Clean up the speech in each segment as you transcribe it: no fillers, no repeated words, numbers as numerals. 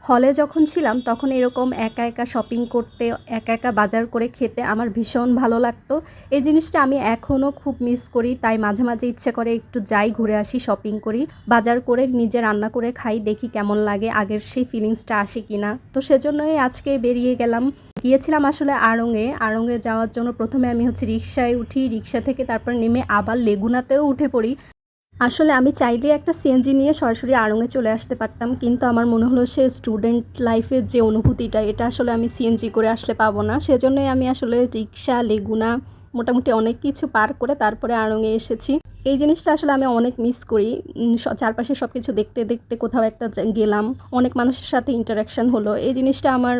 হলে যখন ছিলাম তখন এরকম একা একা শপিং করতে, একা একা বাজার করে খেতে আমার ভীষণ ভালো লাগতো। এই জিনিসটা আমি এখনও খুব মিস করি। তাই মাঝে মাঝে ইচ্ছে করে একটু যাই, ঘুরে আসি, শপিং করি, বাজার করে নিজে রান্না করে খাই, দেখি কেমন লাগে, আগের সেই ফিলিংসটা আসে কিনা। তো সেজন্যই আজকে বেরিয়ে গেলাম। গিয়েছিলাম আসলে আড়ংয়ে। আড়ংয়ে যাওয়ার জন্য প্রথমে আমি রিক্সায় উঠি, রিক্সা থেকে তারপর নেমে আবার লেগুনাতেও উঠে পড়ি। আসলে আমি চাইলে একটা সিএনজি নিয়ে সরাসরি আড়ংয়ে চলে আসতে পারতাম, কিন্তু আমার মনে হলো সে স্টুডেন্ট লাইফের যে অনুভূতিটা, এটা আসলে আমি সিএনজি করে আসলে পাবো না। সেজন্যই আমি আসলে রিক্সা, লেগুনা, মোটামুটি অনেক কিছু পার করে তারপরে আড়ংয়ে এসেছি। এই জিনিসটা আসলে আমি অনেক মিস করি। চারপাশে সব কিছু দেখতে দেখতে কোথাও একটা গেলাম, অনেক মানুষের সাথে ইন্টারাকশন হলো। এই জিনিসটা আমার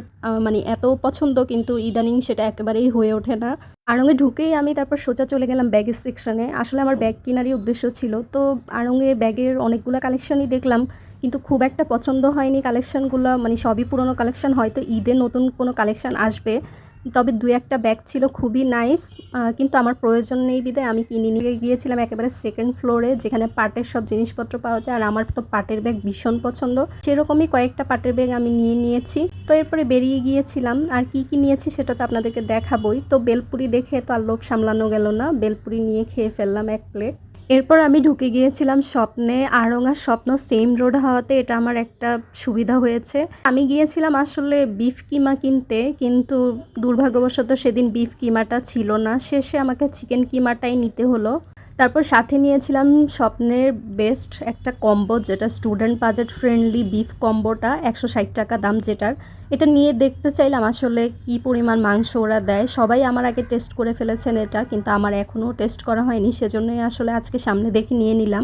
মানে এত পছন্দ, কিন্তু ইদানিং সেটা একেবারেই হয়ে ওঠে না। আড়ংয়ে ঢুকেই আমি তারপর সোজা চলে গেলাম ব্যাগের সেকশনে। আসলে আমার ব্যাগ কেনারই উদ্দেশ্য ছিল। তো আড়ংয়ে ব্যাগের অনেকগুলো কালেকশনই দেখলাম, কিন্তু খুব একটা পছন্দ হয়নি কালেকশনগুলো। মানে সবই পুরনো কালেকশন, হয়তো ঈদে নতুন কোনো কালেকশন আসবে। তবে দু একটা ব্যাগ ছিল খুবই নাইস, কিন্তু আমার প্রয়োজন নেই বিধায় আমি কিনে নিয়ে গিয়েছিলাম একেবারে সেকেন্ড ফ্লোরে, যেখানে পাটের সব জিনিসপত্র পাওয়া যায়। আর আমার তো পাটের ব্যাগ ভীষণ পছন্দ, সেরকমই কয়েকটা পাটের ব্যাগ আমি নিয়ে নিয়েছি। তো এরপরে বেরিয়ে গিয়েছিলাম। আর কি কি নিয়েছি সেটা তো আপনাদেরকে দেখাবোই। তো বেলপুরি দেখে তো আর লোভ সামলানো গেল না, বেলপুরি নিয়ে খেয়ে ফেললাম 1 প্লেট। এরপর আমি ঢুকে গিয়েছিলাম স্বপ্নে। আড়ং আর স্বপ্ন সেম রোড হওয়াতে এটা আমার একটা সুবিধা হয়েছে। আমি গিয়েছিলাম আসলে বিফ কিমা কিনতে, কিন্তু দুর্ভাগ্যবশত সেদিন বিফ কিমাটা ছিল না। শেষে আমাকে চিকেন কিমাটাই নিতে হলো। তারপর সাথে নিয়েছিলাম স্বপ্নের বেস্ট একটা কম্বো, যেটা স্টুডেন্ট বাজেট ফ্রেন্ডলি বিফ কম্বোটা, 160 টাকা দাম যেটার। এটা নিয়ে দেখতে চাইলাম আসলে কি পরিমাণ মাংস ওরা দেয়। সবাই আমার আগে টেস্ট করে ফেলেছেন এটা, কিন্তু আমার এখনও টেস্ট করা হয়নি, সেজন্যই আসলে আজকে সামনে দেখে নিয়ে নিলাম।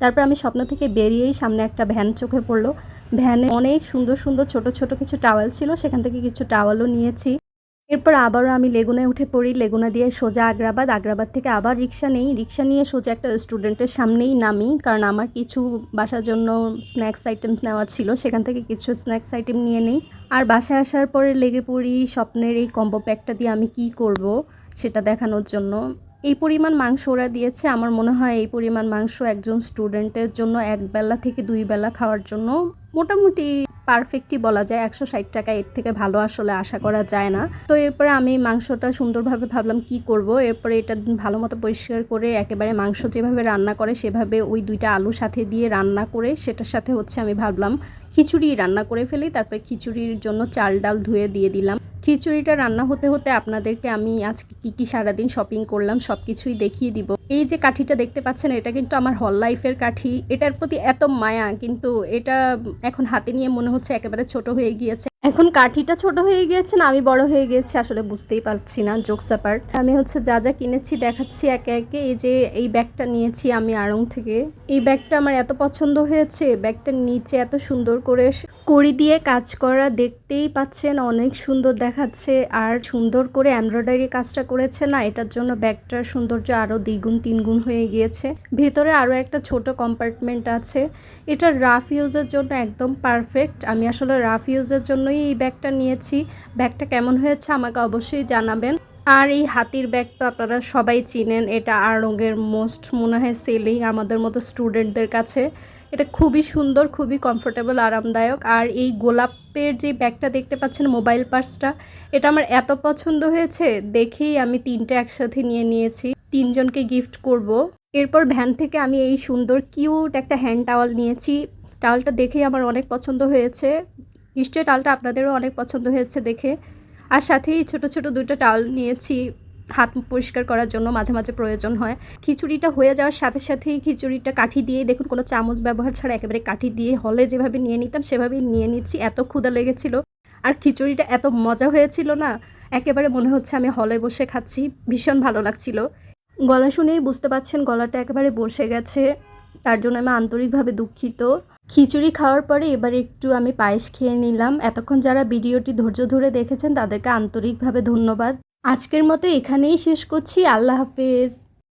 তারপর আমি স্বপ্ন থেকে বেরিয়েই সামনে একটা ভ্যান চোখে পড়লো। ভ্যানে অনেক সুন্দর সুন্দর ছোট ছোট কিছু টাওয়াল ছিল, সেখান থেকে কিছু টাওয়ালও নিয়েছি। এরপর আবারও আমি লেগুনায় উঠে পড়ি, লেগুনা দিয়ে সোজা আগ্রাবাদ, আগ্রাবাদ থেকে আবার রিক্সা নেই, রিক্সা নিয়ে সোজা একটা রেস্টুরেন্টের সামনেই নামি, কারণ আমার কিছু বাসার জন্য স্ন্যাক্স আইটেম নেওয়ার ছিল, সেখান থেকে কিছু স্ন্যাক্স আইটেম নিয়ে নেই। আর বাসায় আসার পরে লেগে পড়ি স্বপ্নের এই কম্বো প্যাকটা দিয়ে আমি কি করব সেটা দেখানোর জন্য। এই পরিমাণ মাংস ওরা দিয়েছে, আমার মনে হয় এই পরিমাণ মাংস একজন স্টুডেন্টের জন্য 1 বেলা থেকে 2 বেলা খাওয়ার জন্য মোটামুটি পারফেক্টই বলা যায়। 160 টাকা এর থেকে ভালো আসলে আশা করা যায় না। তো এরপরে আমি মাংসটা সুন্দরভাবে ভাবলাম কি করব। এরপরে এটা ভালো মতো পরিষ্কার করে একেবারে মাংস যেভাবে রান্না করে সেভাবে ওই 2টা আলু সাথে দিয়ে রান্না করে, সেটার সাথে আমি ভাবলাম খিচুড়ি রান্না করে ফেলি। তারপরে খিচুড়ির জন্য চাল ডাল ধুয়ে দিয়ে দিলাম। খিচুড়িটা রান্না হতে হতে আপনাদেরকে আমি আজকে কি কি সারাদিন শপিং করলাম সব কিছুই দেখিয়ে দিব। এই যে কাঠিটা দেখতে পাচ্ছেন, এটা কিন্তু আমার হল লাইফের কাঠি। এটার প্রতি এত মায়া, কিন্তু এটা এখন হাতে নিয়ে মনে হচ্ছে একেবারে ছোট হয়ে গিয়েছে। এখন কাঠিটা ছোট হয়ে গিয়েছে না আমি বড় হয়ে গিয়েছি আসলে বুঝতেই পারছি না। জোকস অ্যাপার্ট, আমি যা যা কিনেছি দেখাচ্ছি একে একে। এই যে এই ব্যাগটা নিয়েছি আমি আড়ং থেকে। এই ব্যাগটা আমার এত পছন্দ হয়েছে। ব্যাগটার নিচে এত সুন্দর করে কড়ি দিয়ে কাজ করা, দেখতেই পাচ্ছেন অনেক সুন্দর দেখাচ্ছে। আর সুন্দর করে এমব্রয়ডারি কাজটা করেছে না, এটার জন্য ব্যাগটার সৌন্দর্য আরও দ্বিগুণ তিনগুণ হয়ে গিয়েছে। ভেতরে আরও একটা ছোট কম্পার্টমেন্ট আছে। এটা রাফ ইউজের জন্য একদম পারফেক্ট। আমি আসলে রাফ ইউজের জন্যই এই ব্যাগটা নিয়েছি। ব্যাগটা কেমন হয়েছে আমাকে অবশ্যই জানাবেন। আর এই হাতির ব্যাগ তো আপনারা সবাই চিনেন, এটা আড়ংয়ের মোস্ট মনে হয় সেলিং আমাদের মতো স্টুডেন্টদের কাছে। এটা খুবই সুন্দর, খুবই কমফোর্টেবল, আরামদায়ক। আর এই গোলাপের যে ব্যাগটা দেখতে পাচ্ছেন, মোবাইল পার্সটা, এটা আমার এত পছন্দ হয়েছে, দেখেই আমি 3টে একসাথে নিয়ে নিয়েছি, 3 জনকে গিফট করব। এরপর ভ্যান থেকে আমি এই সুন্দর কিউট একটা হ্যান্ড টাওয়াল নিয়েছি। টাওয়ালটা দেখেই আমার অনেক পছন্দ হয়েছে, নিশ্চয়ই টাওয়ালটা আপনাদেরও অনেক পছন্দ হয়েছে দেখে। আর সাথেই ছোট ছোট 2টা টাওয়াল নিয়েছি হাত পরিষ্কার করার জন্য, মাঝে মাঝে প্রয়োজন হয়। খিচুড়িটা হয়ে যাওয়ার সাথে সাথেই খিচুড়িটা কাঠি দিয়ে, দেখুন কোনো চামচ ব্যবহার ছাড়া একেবারে কাঠি দিয়ে হলে যেভাবে নিয়ে নিতাম সেভাবেই নিয়ে নিচ্ছি। এত ক্ষুধা লেগেছিল, আর খিচুড়িটা এত মজা হয়েছিল না, একেবারে মনে হচ্ছে আমি হলে বসে খাচ্ছি। ভীষণ ভালো লাগছিল। গলা শুনেই বুঝতে পারছেন গলাটা একেবারে বসে গেছে, তার জন্য আমি আন্তরিকভাবে দুঃখিত। খিচুড়ি খাওয়ার পরে এবারে একটু আমি পায়েস খেয়ে নিলাম। এতক্ষণ যারা ভিডিওটি ধৈর্য ধরে দেখেছেন তাদেরকে আন্তরিকভাবে ধন্যবাদ। আজকের মতো এখানেই শেষ করছি। আল্লাহ হাফেজ।